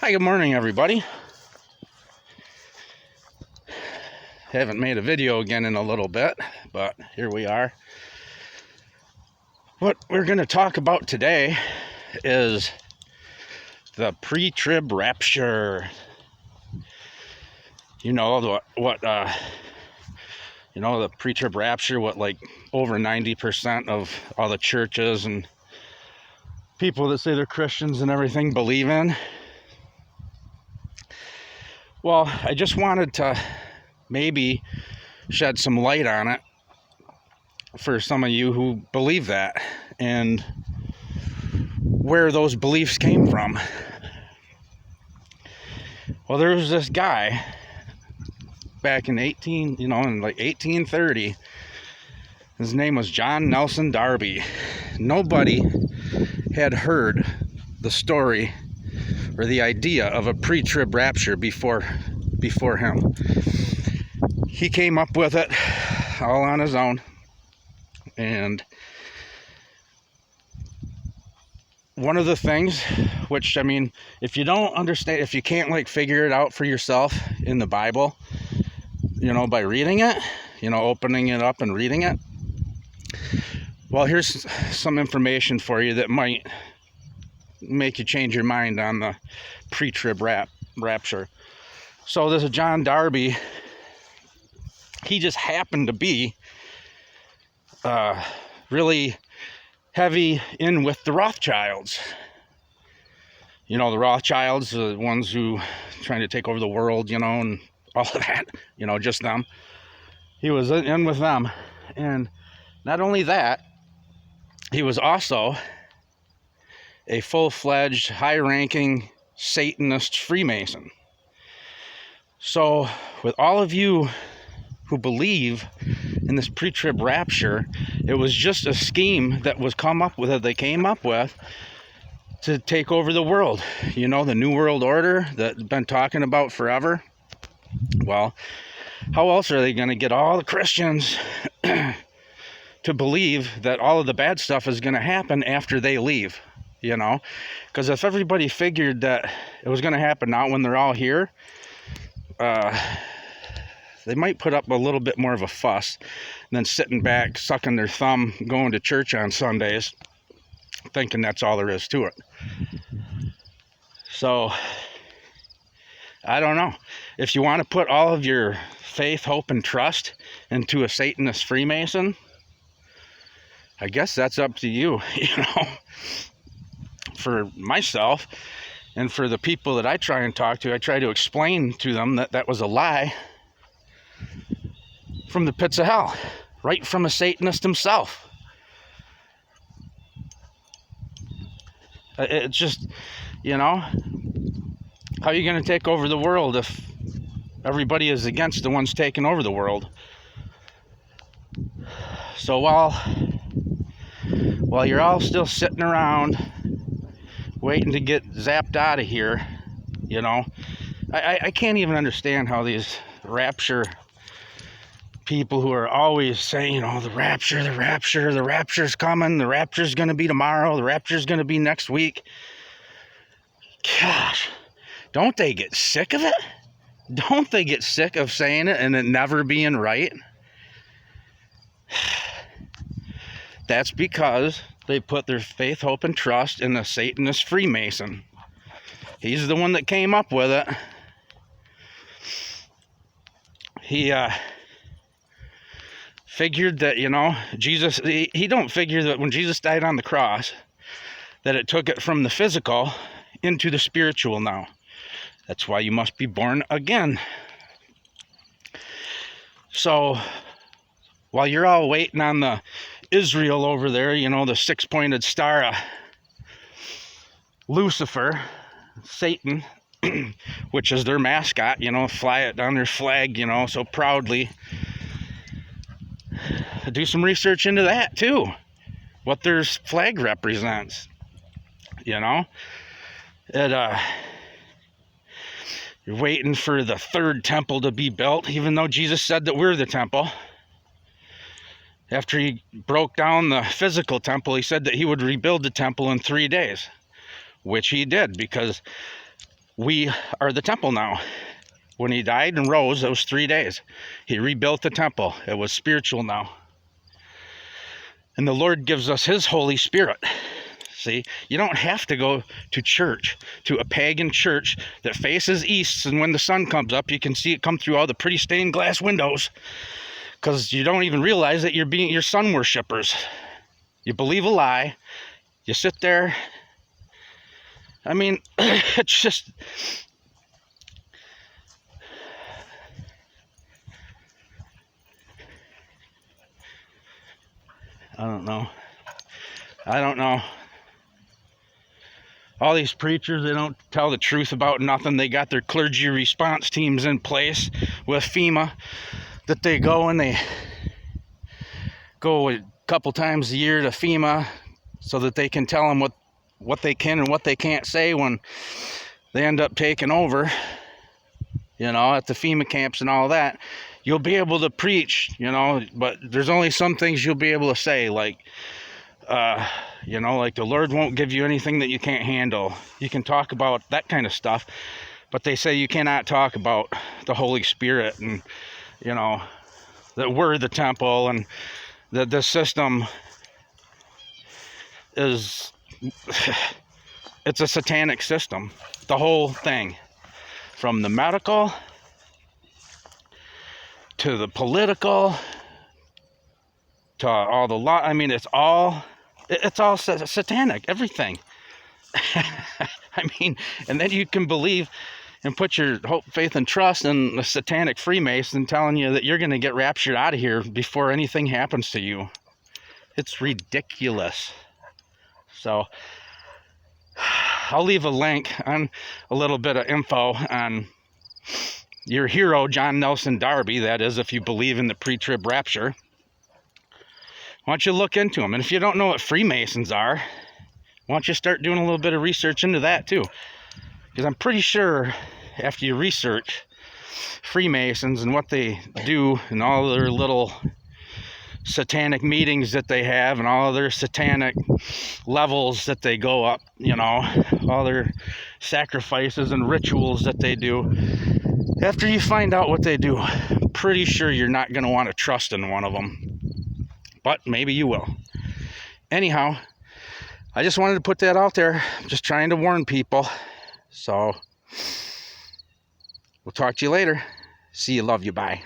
Hi, good morning, everybody. Haven't made a video again in a little bit, but here we are. What we're going to talk about today is the pre-trib rapture. You know the pre-trib rapture, what like over 90% of all the churches and people that say they're Christians and everything believe in. Well, I just wanted to maybe shed some light on it for some of you who believe that and where those beliefs came from. Well, there was this guy back in 1830. His name was John Nelson Darby. Nobody had heard the story or the idea of a pre-trib rapture before him. He came up with it all on his own. And one of the things, which, I mean, if you don't understand, if you can't like figure it out for yourself in the Bible, by reading it, opening it up and reading it, well, here's some information for you that might make you change your mind on the pre-trib rapture. So there's a John Darby. He just happened to be really heavy in with the Rothschilds. The Rothschilds, the ones who trying to take over the world, and all of that, just them. He was in with them. And not only that, he was also a full-fledged, high-ranking Satanist Freemason. So with all of you who believe in this pre-trib rapture, it was just a scheme that they came up with to take over the world. The New World Order that they've been talking about forever. Well, how else are they going to get all the Christians to believe that all of the bad stuff is going to happen after they leave? Because if everybody figured that it was going to happen not when they're all here, they might put up a little bit more of a fuss than sitting back, sucking their thumb, going to church on Sundays, thinking that's all there is to it. So, I don't know. If you want to put all of your faith, hope, and trust into a Satanist Freemason, I guess that's up to you, For myself and for the people that I try and talk to, I try to explain to them that that was a lie from the pits of hell, right from a Satanist himself. It's just, how are you going to take over the world if everybody is against the ones taking over the world? So while you're all still sitting around waiting to get zapped out of here, I can't even understand how these rapture people who are always saying, the rapture's coming, the rapture's going to be tomorrow, the rapture's going to be next week. Gosh, don't they get sick of it? Don't they get sick of saying it and it never being right? That's because they put their faith, hope, and trust in the Satanist Freemason. He's the one that came up with it. He figured that, Jesus, he don't figure that when Jesus died on the cross, that it took it from the physical into the spiritual now. That's why you must be born again. So, while you're all waiting on the Israel over there, the six-pointed star of Lucifer, Satan, which is their mascot, fly it on their flag, so proudly. Do some research into that too, what their flag represents. You're waiting for the third temple to be built, even though Jesus said that we're the temple. After he broke down the physical temple, he said that he would rebuild the temple in 3 days, which he did, because We are the temple now. When he died and rose, it was 3 days. He rebuilt the temple. It was spiritual now. And the Lord gives us his Holy Spirit. See, you don't have to go to church, to a pagan church that faces east, and when the sun comes up, you can see it come through all the pretty stained glass windows, because you don't even realize that you're sun worshipers. You believe a lie. You sit there. I mean, it's just... I don't know. All these preachers, they don't tell the truth about nothing. They got their clergy response teams in place with FEMA that they go, and they go a couple times a year to FEMA so that they can tell them what they can and what they can't say when they end up taking over, at the FEMA camps and all that. You'll be able to preach, but there's only some things you'll be able to say, like, like the Lord won't give you anything that you can't handle. You can talk about that kind of stuff, but they say you cannot talk about the Holy Spirit, and, that we're the temple, and that the system is, it's a satanic system. The whole thing, from the medical to the political, to all the law. I mean, it's all satanic, everything. I mean, and then you can believe and put your hope, faith, and trust in the satanic Freemason telling you that you're going to get raptured out of here before anything happens to you. It's ridiculous. So I'll leave a link on a little bit of info on your hero, John Nelson Darby, that is, if you believe in the pre-trib rapture. Why don't you look into them? And if you don't know what Freemasons are, why don't you start doing a little bit of research into that too? Because I'm pretty sure after you research Freemasons and what they do and all their little satanic meetings that they have and all their satanic levels that they go up, all their sacrifices and rituals that they do, after you find out what they do, I'm pretty sure you're not going to want to trust in one of them. But maybe you will. Anyhow, I just wanted to put that out there. I'm just trying to warn people. So, we'll talk to you later. See you, love you, bye.